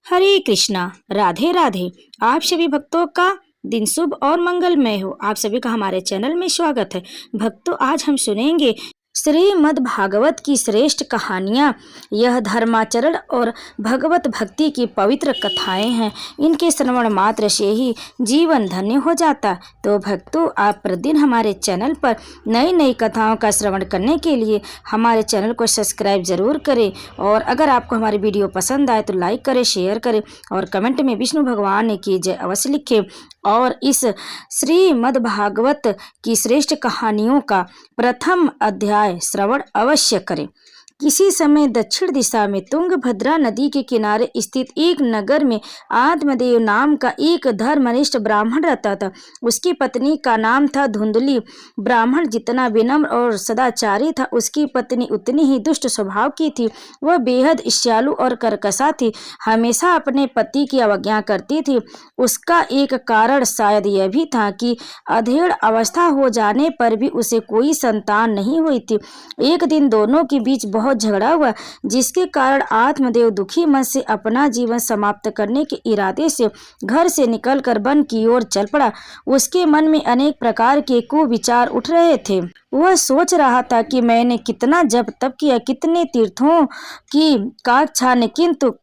हरे कृष्णा, राधे राधे। आप सभी भक्तों का दिन शुभ और मंगलमय हो। आप सभी का हमारे चैनल में स्वागत है। भक्तों, आज हम सुनेंगे श्रीमद् भागवत की श्रेष्ठ कहानियाँ। यह धर्माचरण और भगवत भक्ति की पवित्र कथाएं हैं। इनके श्रवण मात्र से ही जीवन धन्य हो जाता। तो भक्तों, आप प्रतिदिन हमारे चैनल पर नई नई कथाओं का श्रवण करने के लिए हमारे चैनल को सब्सक्राइब जरूर करें। और अगर आपको हमारी वीडियो पसंद आए तो लाइक करें, शेयर करें और कमेंट में विष्णु भगवान की जय अवश्य लिखें। और इस श्रीमद् भागवत की श्रेष्ठ कहानियों का प्रथम अध्याय श्रवण अवश्य करें। किसी समय दक्षिण दिशा में तुंगभद्रा नदी के किनारे स्थित एक नगर में आत्मदेव नाम का एक धर्मनिष्ठ ब्राह्मण रहता था। उसकी पत्नी का नाम था धुंधली। ब्राह्मण जितना विनम्र और सदाचारी था, उसकी पत्नी उतनी ही दुष्ट स्वभाव की थी। वह बेहद ईर्ष्यालु और कर्कशा थी, हमेशा अपने पति की अवज्ञा करती थी। उसका एक कारण शायद यह भी था कि अधेड़ अवस्था हो जाने पर भी उसे कोई संतान नहीं हुई थी। एक दिन दोनों के बीच बहुत झगड़ा हुआ, जिसके कारण आत्मदेव दुखी मन से अपना जीवन समाप्त करने के इरादे से घर से निकलकर वन की ओर चल पड़ा। उसके मन में अनेक प्रकार के कुविचार उठ रहे थे। वह सोच रहा था कि मैंने कितना जप तप किया, कितने तीर्थों की काट छाने, किंतु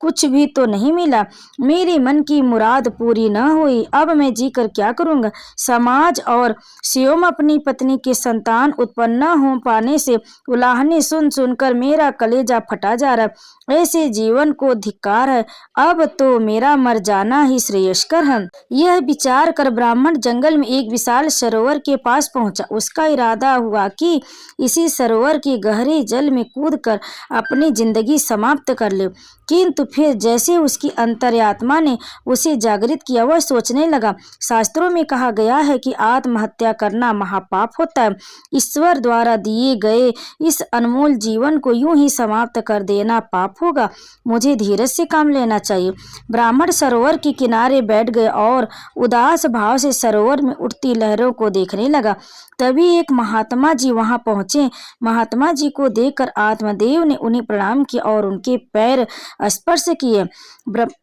कुछ भी तो नहीं मिला। मेरे मन की मुराद पूरी न हुई। अब मैं जीकर क्या करूंगा। समाज और स्वयं अपनी पत्नी के संतान उत्पन्न न हो पाने से उलाहने सुन सुनकर मेरा कलेजा फटा जा रहा। ऐसे जीवन को धिक्कार है। अब तो मेरा मर जाना ही श्रेयस्कर है। यह विचार कर ब्राह्मण जंगल में एक विशाल सरोवर के पास पहुंचा। उसका इरादा हुआ कि इसी सरोवर के गहरे जल में कूदकर अपनी जिंदगी समाप्त कर ले। किंतु फिर जैसे उसकी अंतर्यात्मा ने उसे जागृत किया, वह सोचने लगा, शास्त्रों में कहा गया है कि आत्महत्या करना महापाप होता है। ईश्वर द्वारा दिए गए इस अनमोल जीवन को यूं ही समाप्त कर देना पाप होगा। मुझे धीरज से काम लेना चाहिए। ब्राह्मण सरोवर के किनारे बैठ गए और उदास भाव से सरोवर में उठती लहरों को देखने लगा। तभी एक महात्मा जी वहां पहुंचे। महात्मा जी को देखकर आत्मदेव ने उन्हें प्रणाम किया और उनके पैर स्पर्श किए।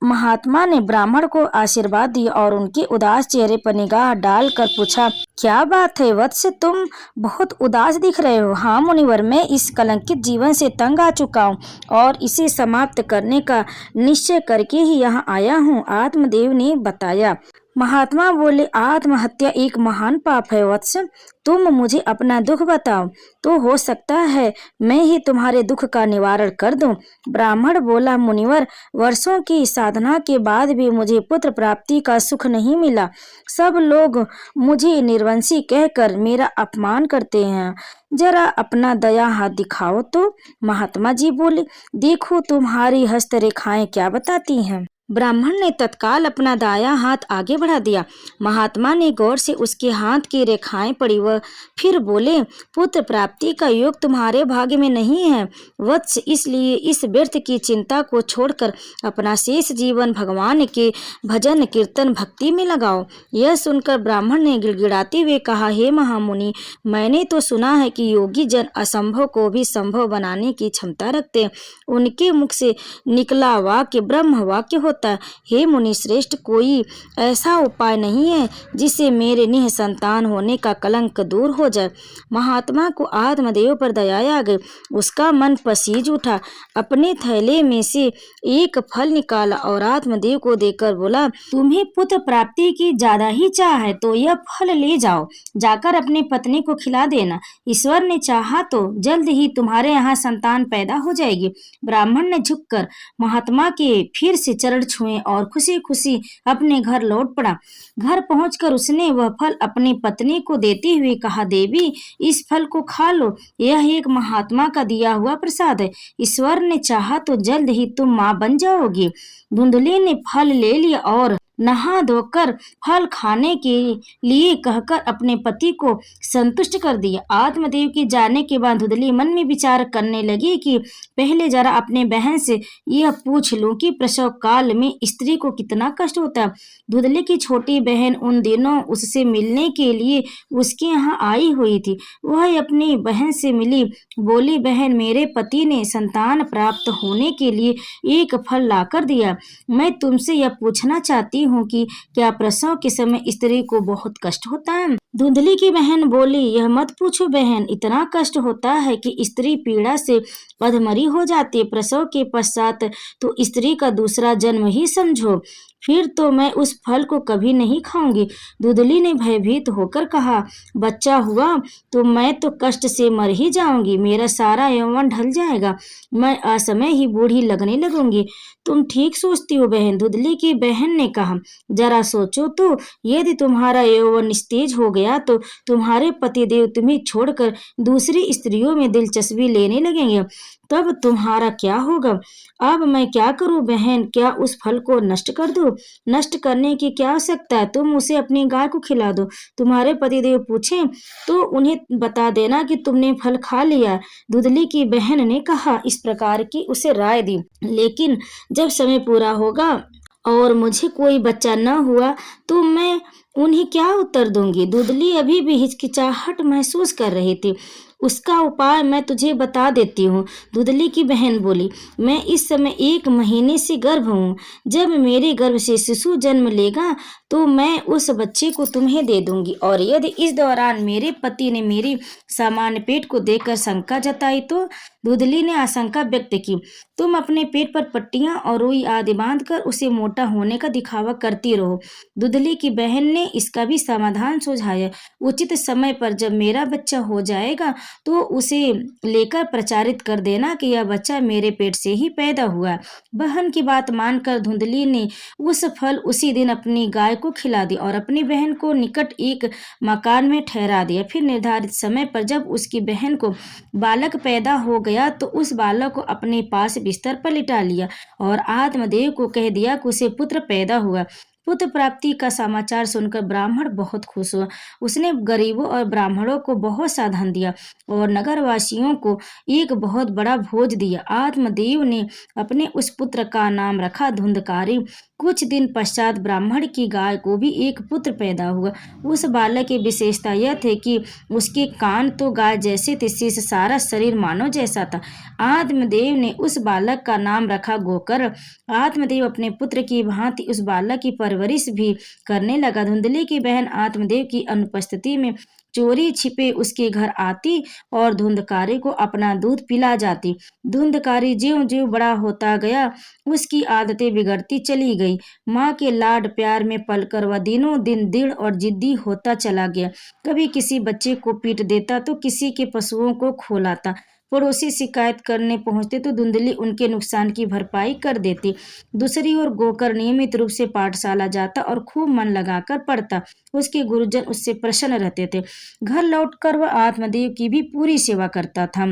महात्मा ने ब्राह्मण को आशीर्वाद दिया और उनके उदास चेहरे पर निगाह डालकर पूछा, क्या बात है वत्स, तुम बहुत उदास दिख रहे हो। हाँ मुनिवर, मैं इस कलंकित जीवन से तंग आ चुका हूँ और इसे समाप्त करने का निश्चय करके ही यहाँ आया हूँ, आत्मदेव ने बताया। महात्मा बोले, आत्महत्या एक महान पाप है वत्स। तुम मुझे अपना दुख बताओ, तो हो सकता है मैं ही तुम्हारे दुख का निवारण कर दूं। ब्राह्मण बोला, मुनिवर, वर्षों की साधना के बाद भी मुझे पुत्र प्राप्ति का सुख नहीं मिला। सब लोग मुझे निर्वंशी कहकर मेरा अपमान करते हैं। जरा अपना दया हाथ दिखाओ तो। महात्मा जी बोले, देखो तुम्हारी हस्तरेखाएं क्या बताती हैं। ब्राह्मण ने तत्काल अपना दायां हाथ आगे बढ़ा दिया। महात्मा ने गौर से उसके हाथ की रेखाएं पढ़ी। वह फिर बोले, पुत्र प्राप्ति का योग तुम्हारे भाग्य में नहीं है वत्स, इसलिए इस व्यर्थ की चिंता को छोड़कर अपना शेष जीवन भगवान के भजन कीर्तन भक्ति में लगाओ। यह सुनकर ब्राह्मण ने गिड़गिड़ाते हुए कहा, हे महामुनि, मैंने तो सुना है कि योगी जन असंभव को भी संभव बनाने की क्षमता रखते हैं। उनके मुख से निकला वाक्य ब्रह्म वाक्य होता। हे मुनि श्रेष्ठ, कोई ऐसा उपाय नहीं है जिससे मेरे निःसंतान होने का कलंक दूर हो जाए। महात्मा को आत्मदेव पर दया आ गई। उसका मन पसीज उठा। अपने थैले में से एक फल निकाला और आत्मदेव को देकर बोला, तुम्हें पुत्र प्राप्ति की ज्यादा ही चाह है तो यह फल ले जाओ, जाकर अपनी पत्नी को खिला देना। ईश्वर ने चाहा तो जल्द ही तुम्हारे यहाँ संतान पैदा हो जाएगी। ब्राह्मण ने झुककर महात्मा के फिर से चरण छुए और खुशी खुशी अपने घर लौट पड़ा। घर पहुंचकर उसने वह फल अपनी पत्नी को देते हुए कहा, देवी, इस फल को खा लो, यह एक महात्मा का दिया हुआ प्रसाद है। ईश्वर ने चाहा तो जल्द ही तुम मां बन जाओगी। धुंधली ने फल ले लिया और नहा धोकर फल खाने के लिए कहकर अपने पति को संतुष्ट कर दिया। आत्मदेव के जाने के बाद धुंधली मन में विचार करने लगी कि पहले जरा अपने बहन से यह पूछ लूं कि प्रसव काल में स्त्री को कितना कष्ट होता है। धुंधली की छोटी बहन उन दिनों उससे मिलने के लिए उसके यहाँ आई हुई थी। वह अपनी बहन से मिली, बोली, बहन, मेरे पति ने संतान प्राप्त होने के लिए एक फल लाकर दिया। मैं तुमसे यह पूछना चाहती हूँ कि क्या प्रसव के समय स्त्री को बहुत कष्ट होता है? धुंधली की बहन बोली, यह मत पूछो बहन, इतना कष्ट होता है कि स्त्री पीड़ा से अधमरी हो जाती है। प्रसव के पश्चात तो स्त्री का दूसरा जन्म ही समझो। फिर तो मैं उस फल को कभी नहीं खाऊंगी। धुंधली ने भयभीत होकर कहा, बच्चा हुआ तो मैं तो कष्ट से मर ही जाऊंगी, मेरा सारा यौवन ढल जाएगा, मैं असमय ही बूढ़ी लगने लगूंगी। तुम ठीक सोचती हो बहन, धुंधली की बहन ने कहा। जरा सोचो तो, यदि तुम्हारा यौवन निस्तेज हो गया तो तुम्हारे पतिदेव तुम्हें छोड़कर दूसरी स्त्रियों में दिलचस्पी लेने लगेंगे, तब तुम्हारा क्या होगा? अब मैं क्या करूं बहन, क्या उस फल को नष्ट कर दूं? नष्ट करने की क्या आवश्यकता है, तुम उसे अपनी गाय को खिला दो। तुम्हारे पतिदेव पूछें तो उन्हें बता देना कि तुमने फल खा लिया। धुंधली की बहन ने कहा। इस प्रकार की उसे राय दी। लेकिन जब समय पूरा होगा और मुझे कोई बच्चा न हुआ तो मैं उन्हें क्या उत्तर दूंगी? धुंधली अभी भी हिचकिचाहट महसूस कर रही थी। उसका उपाय मैं तुझे बता देती हूँ, धुंधली की बहन बोली। मैं इस समय 1 महीने से गर्भ हूँ। जब मेरे गर्भ से शिशु जन्म लेगा तो मैं उस बच्चे को तुम्हें दे दूंगी, और यदि इस दौरान मेरे पति ने मेरी सामान्य पेट को देखकर शंका जताई तो? धुंधली ने आशंका व्यक्त की। तुम अपने पेट पर पट्टियां और रुई आदि बांधकर उसे मोटा होने का दिखावा करती रहो। धुंधली की बहन ने इसका भी समाधान सुझाया। उचित समय पर जब मेरा बच्चा हो जाएगा तो उसे लेकर प्रचारित कर देना कि यह बच्चा मेरे पेट से ही पैदा हुआ। बहन की बात मानकर धुंधली ने उस फल उसी दिन अपनी गाय को खिला दी और अपनी बहन को निकट एक मकान में ठहरा दिया। फिर निर्धारित समय पर जब उसकी बहन को बालक पैदा हो गया तो उस बालक को अपने पास बिस्तर पर लिटा लिया और आत्मदेव को कह दिया कि उसे पुत्र पैदा हुआ। पुत्र प्राप्ति का समाचार सुनकर ब्राह्मण बहुत खुश हुआ। उसने गरीबों और ब्राह्मणों को बहुत सा धन दिया और नगरवासियों को एक बहुत बड़ा भोज दिया। आत्मदेव ने अपने उस पुत्र का नाम रखा धुंधकारी। कुछ दिन पश्चात ब्राह्मण की गाय को भी एक पुत्र पैदा हुआ। उस बालक की विशेषता यह थी कि उसके कान तो गाय जैसे थे, शेष सारा शरीर मानव जैसा था। आत्मदेव ने उस बालक का नाम रखा गोकर। आत्मदेव अपने पुत्र की भांति उस बालक की परवरिश भी करने लगा। धुंधली की बहन आत्मदेव की अनुपस्थिति में चोरी छिपे उसके घर आती और धुंधकारी को अपना दूध पिला जाती। धुंधकारी ज्यों ज्यों बड़ा होता गया उसकी आदतें बिगड़ती चली गई। माँ के लाड प्यार में पलकर वह दिनों दिन दृढ़ और जिद्दी होता चला गया। कभी किसी बच्चे को पीट देता तो किसी के पशुओं को खो लाता। पड़ोसी शिकायत करने पहुंचते तो धुंधली उनके नुकसान की भरपाई कर देती। दूसरी ओर गोकर नियमित रूप से पाठशाला जाता और खूब मन लगाकर पढ़ता। उसके गुरुजन उससे प्रसन्न रहते थे। घर लौटकर वह आत्मदेव की भी पूरी सेवा करता था।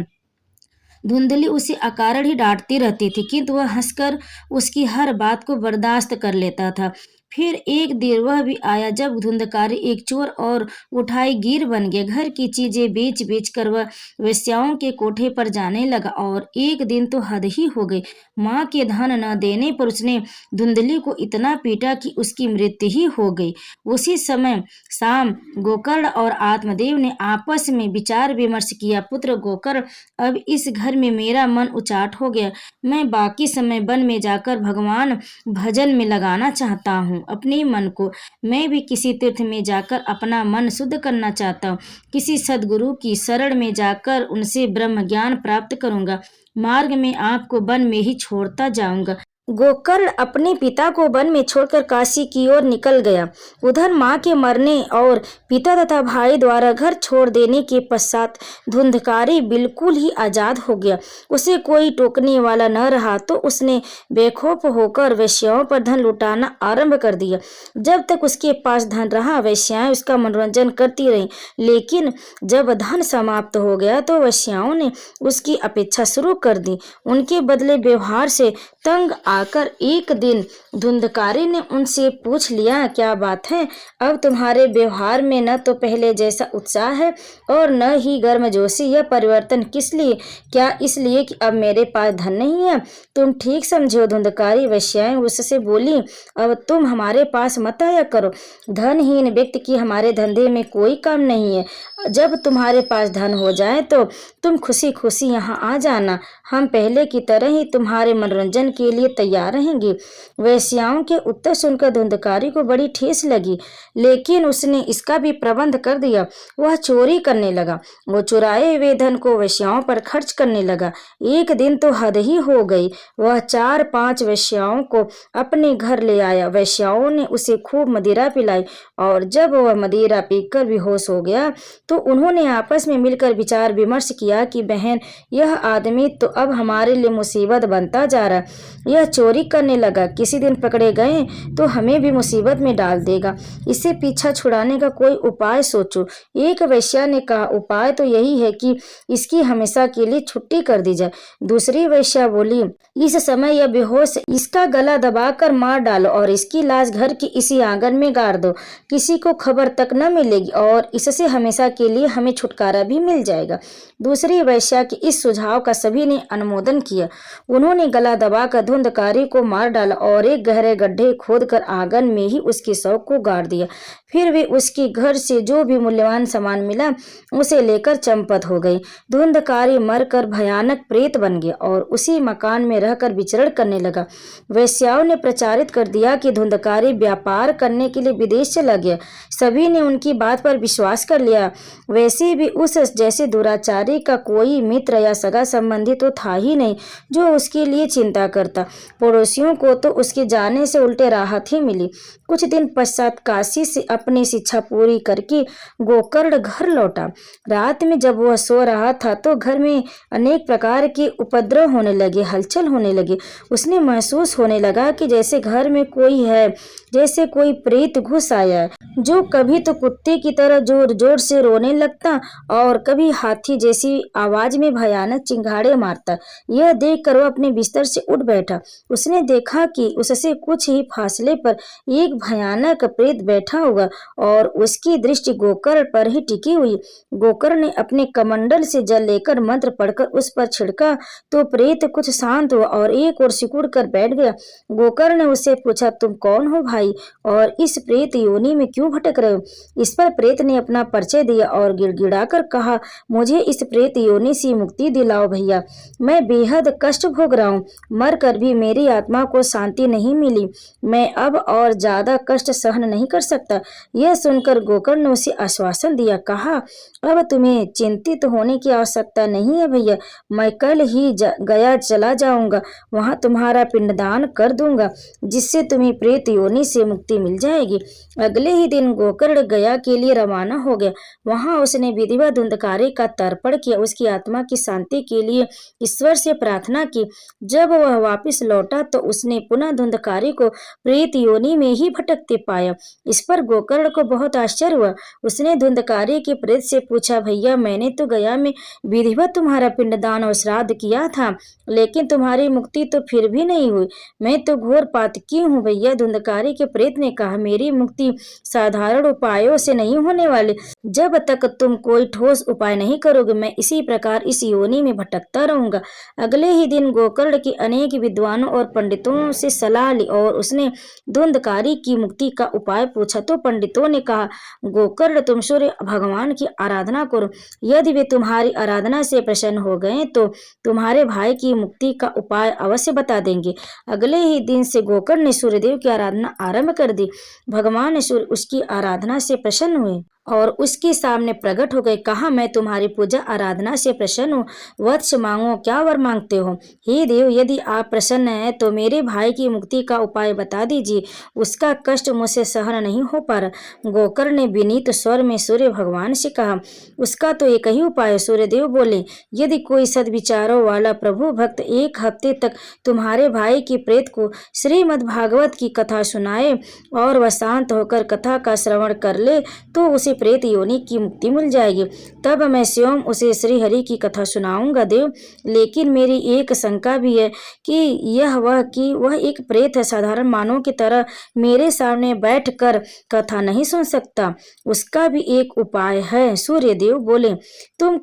धुंधली उसे अकारण ही डांटती रहती थी, किंतु वह हंसकर उसकी हर बात को बर्दाश्त कर लेता था। फिर एक दिन वह भी आया जब धुंधकारी एक चोर और उठाई गिर बन गया। घर की चीजें बेच बेच कर वह वेश्याओं के कोठे पर जाने लगा और एक दिन तो हद ही हो गई। माँ के धन न देने पर उसने धुंधली को इतना पीटा कि उसकी मृत्यु ही हो गई। उसी समय शाम गोकर्ण और आत्मदेव ने आपस में विचार विमर्श किया। पुत्र गोकर्ण, अब इस घर में मेरा मन उचाट हो गया। मैं बाकी समय वन में जाकर भगवान भजन में लगाना चाहता हूँ। अपने मन को मैं भी किसी तीर्थ में जाकर अपना मन शुद्ध करना चाहता हूँ। किसी सद्गुरु की शरण में जाकर उनसे ब्रह्म ज्ञान प्राप्त करूंगा। मार्ग में आपको वन में ही छोड़ता जाऊंगा। गोकर्ण अपने पिता को वन में छोड़कर काशी की ओर निकल गया। उधर माँ के मरने और पिता तथा भाई द्वारा घर छोड़ देने के पश्चात धुंधकारी बिल्कुल ही आजाद हो गया। उसे कोई टोकने वाला न रहा तो उसने बेखौफ होकर वेश्याओं पर धन लुटाना आरंभ कर दिया। जब तक उसके पास धन रहा वेश्याएं उसका मनोरंजन करती रहीं, लेकिन जब धन समाप्त हो गया तो वेश्याओं ने उसकी अपेक्षा शुरू कर दी। उनके बदले व्यवहार से तंग आकर एक दिन धुंधकारी ने उनसे पूछ लिया, क्या बात है, अब तुम्हारे व्यवहार में न तो पहले जैसा उत्साह है और न ही गर्मजोशी। यह परिवर्तन किस लिए? क्या इसलिए कि अब मेरे पास धन नहीं है? तुम ठीक समझो। धुंधकारी वेश्याएं उससे बोली, अब तुम हमारे पास मत आया करो। धनहीन व्यक्ति की हमारे धंधे में कोई काम नहीं है। जब तुम्हारे पास धन हो जाए तो तुम खुशी खुशी यहाँ आ जाना। हम पहले की तरह ही तुम्हारे मनोरंजन के लिए तैयार रहेंगे। वेश्याओं के उत्तर सुनकर धुंधकारी को बड़ी ठेस लगी, लेकिन उसने इसका भी प्रबंध कर दिया। वह चोरी करने लगा। वो चुराए हुए धन को वेश्याओं पर खर्च करने लगा। एक दिन तो हद ही हो गई। वह 4-5 वेश्याओं को अपने घर ले आया। वेश्याओं ने उसे खूब मदिरा पिलाई और जब वह मदिरा पीकर बेहोश हो गया तो उन्होंने आपस में मिलकर विचार विमर्श किया कि बहन, यह आदमी तो अब हमारे लिए मुसीबत बनता जा रहा। यह चोरी करने लगा, किसी दिन पकड़े गए तो हमें भी मुसीबत में डाल देगा। इसे पीछा छुड़ाने का कोई उपाय सोचो। एक वेश्या ने कहा, उपाय तो यही है कि इसकी हमेशा के लिए छुट्टी कर दी जाए। दूसरी वेश्या बोली, इस समय यह बेहोश, इसका गला दबाकर मार डालो और इसकी लाश घर की इसी आंगन में गाड़ दो। किसी को खबर तक न मिलेगी और इससे हमेशा के लिए हमें छुटकारा भी मिल जाएगा। दूसरी वेश्या के इस सुझाव का सभी ने अनुमोदन किया। उन्होंने गला दबाकर धुंधकारी को मार डाला और एक गहरे गड्ढे खोदकर आंगन में ही उसके शव को गाड़ दिया। फिर वे उसके घर से जो भी मूल्यवान सामान मिला उसे लेकर चंपत हो गई। धुंधकारी मरकर भयानक प्रेत बन गया और उसी मकान में रहकर विचरण करने लगा। वेश्याओं ने प्रचारित कर दिया कि धुंधकारी व्यापार करने के लिए विदेश चला गया। सभी ने उनकी बात पर विश्वास कर लिया। वैसे भी उस जैसे दुराचारी का कोई मित्र या सगा संबंधी तो था ही नहीं जो उसके लिए चिंता करता। पड़ोसियों को तो उसके जाने से उल्टे राहत ही मिली। कुछ दिन पश्चात काशी से अपनी शिक्षा पूरी करके गोकर्ण घर लौटा। रात में जब वह सो रहा था तो घर में अनेक प्रकार के उपद्रव होने लगे, हलचल होने लगी। उसने महसूस होने लगा कि जैसे घर में कोई है, जैसे कोई प्रेत घुस आया है, जो कभी तो कुत्ते की तरह जोर जोर से रोने लगता और कभी हाथी जैसी आवाज में भयानक चिंगाड़े मारता। यह देखकर वह अपने बिस्तर से उठ बैठा। उसने देखा कि उससे कुछ ही फासले पर एक भयानक प्रेत बैठा हुआ और उसकी दृष्टि गोकर्ण पर ही टिकी हुई। गोकर्ण ने अपने कमंडल से जल लेकर मंत्र पढ़कर उस पर छिड़का तो प्रेत कुछ शांत हुआ और एक ओर सिकुड़ कर बैठ गया। गोकर्ण ने उससे पूछा, तुम कौन हो भाई और इस प्रेत योनि में क्यों भटक रहे हो? इस पर प्रेत ने अपना परिचय दिया और गिड़गिड़ाकर कहा, मुझे इस प्रेत योनि से मुक्ति दिलाओ भैया। मैं बेहद कष्ट भोग रहा हूँ। मर कर भी मेरी आत्मा को शांति नहीं मिली। मैं अब और ज्यादा कष्ट सहन नहीं कर सकता। यह सुनकर गोकर्ण ने उसे आश्वासन दिया। कहा, अब तुम्हें चिंतित होने की आवश्यकता नहीं है भैया। मैं कल ही गया चला जाऊंगा। वहां तुम्हारा पिंडदान कर दूंगा, जिससे तुम्हें प्रेत योनि से मुक्ति मिल जाएगी। अगले ही दिन गोकर्ण गया के लिए रवाना हो गया। वहां उसने विधिवत धुंधकारी का तर्पण किया, उसकी आत्मा की शांति के लिए ईश्वर से प्रार्थना की। जब वह वापस लौटा तो उसने पुनः धुंधकारी को प्रेत योनि में ही भटकते पाया। इस पर गोकर्ण को बहुत आश्चर्य हुआ। उसने धुंधकारी के प्रेत से पूछा, भैया, मैंने तो गया में विधिवत तुम्हारा पिंडदान और श्राद्ध किया था, लेकिन तुम्हारी मुक्ति तो फिर भी नहीं हुई। मैं तो घोर पातकी हूँ भैया। धुंधकारी के प्रेत ने कहा, मेरी मुक्ति साधारण उपायों से नहीं होने वाली। जब तक तुम कोई ठोस उपाय नहीं करोगे मैं इसी प्रकार इस योनि में भटकता रहूंगा। अगले ही दिन गोकर्ण के अनेक विद्वानों और पंडितों से सलाह ली और उसने धुंधकारी की मुक्ति का उपाय पूछा तो पंडितों ने कहा, गोकर्ण, तुम सूर्य भगवान की आराधना करो। यदि वे तुम्हारी आराधना से प्रसन्न हो गए तो तुम्हारे भाई की मुक्ति का उपाय अवश्य बता देंगे। अगले ही दिन से गोकर्ण ने सूर्यदेव की आराधना आरंभ कर दी। भगवान सूर्य उसकी आराधना से प्रसन्न हुए और उसके सामने प्रकट हो गए। कहा, मैं तुम्हारी पूजा आराधना से प्रसन्न हूँ। वत्स, मांगो, क्या वर मांगते हो? हे देव, यदि आप प्रसन्न हैं तो मेरे भाई की मुक्ति का उपाय बता दीजिए। उसका कष्ट मुझसे सहन नहीं हो पा रहा। गोकर्ण ने विनीत स्वर में सूर्य भगवान से कहा, उसका तो एक ही उपाय है। सूर्यदेव बोले, यदि कोई सद्विचारों वाला प्रभु भक्त 1 हफ्ते तक तुम्हारे भाई की प्रेत को श्रीमद् भागवत की कथा सुनाए और वह शांत होकर कथा का श्रवण कर ले तो उसे प्रेत योनि की मुक्ति मिल जाएगी। तब मैं स्वयं उसे श्री हरि की कथा सुनाऊंगा देव। लेकिन मेरी एक शंका भी है कि वह एक प्रेत है, साधारण मानव की तरह मेरे सामने बैठकर कथा नहीं सुन सकता। उसका भी एक उपाय है। सूर्यदेव बोले, तुम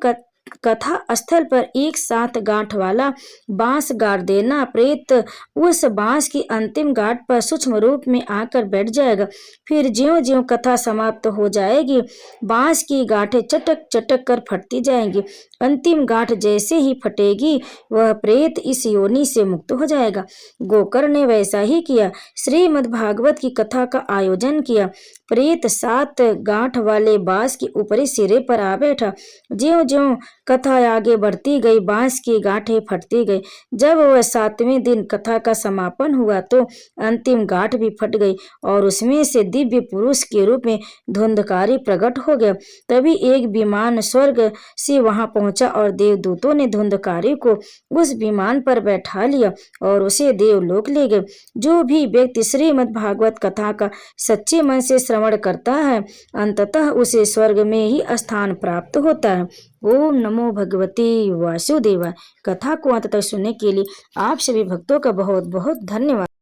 कथा स्थल पर एक साथ गांठ वाला बांस गाड़ देना। प्रेत उस बांस की अंतिम गांठ पर सूक्ष्म रूप में आकर बैठ जाएगा। फिर ज्यों-ज्यों कथा समाप्त हो जाएगी, बांस की गांठें चटक चटक कर फटती जाएंगी। अंतिम गांठ जैसे ही फटेगी, वह प्रेत इस योनि से मुक्त हो जाएगा। गोकर्ण ने वैसा ही किया। श्रीमद् भागवत की कथा का आयोजन किया। प्रेत 7 गांठ वाले बांस के ऊपरी सिरे पर आ बैठा। ज्यों-ज्यों कथा आगे बढ़ती गई, बांस की गांठें फटती गई। जब वह 7वें दिन कथा का समापन हुआ तो अंतिम गांठ भी फट गई और उसमें से दिव्य पुरुष के रूप में धुंधकारी प्रकट हो गया। तभी एक विमान स्वर्ग से वहां पहुंचा और देवदूतों ने धुंधकारी को उस विमान पर बैठा लिया और उसे देवलोक ले गए। जो भी व्यक्ति श्रीमद् भागवत कथा का सच्चे मन से श्रवण करता है, अंततः उसे स्वर्ग में ही स्थान प्राप्त होता है। ओम नमो भगवते वासुदेवाय। कथा को अंत तक सुनने के लिए आप सभी भक्तों का बहुत बहुत धन्यवाद।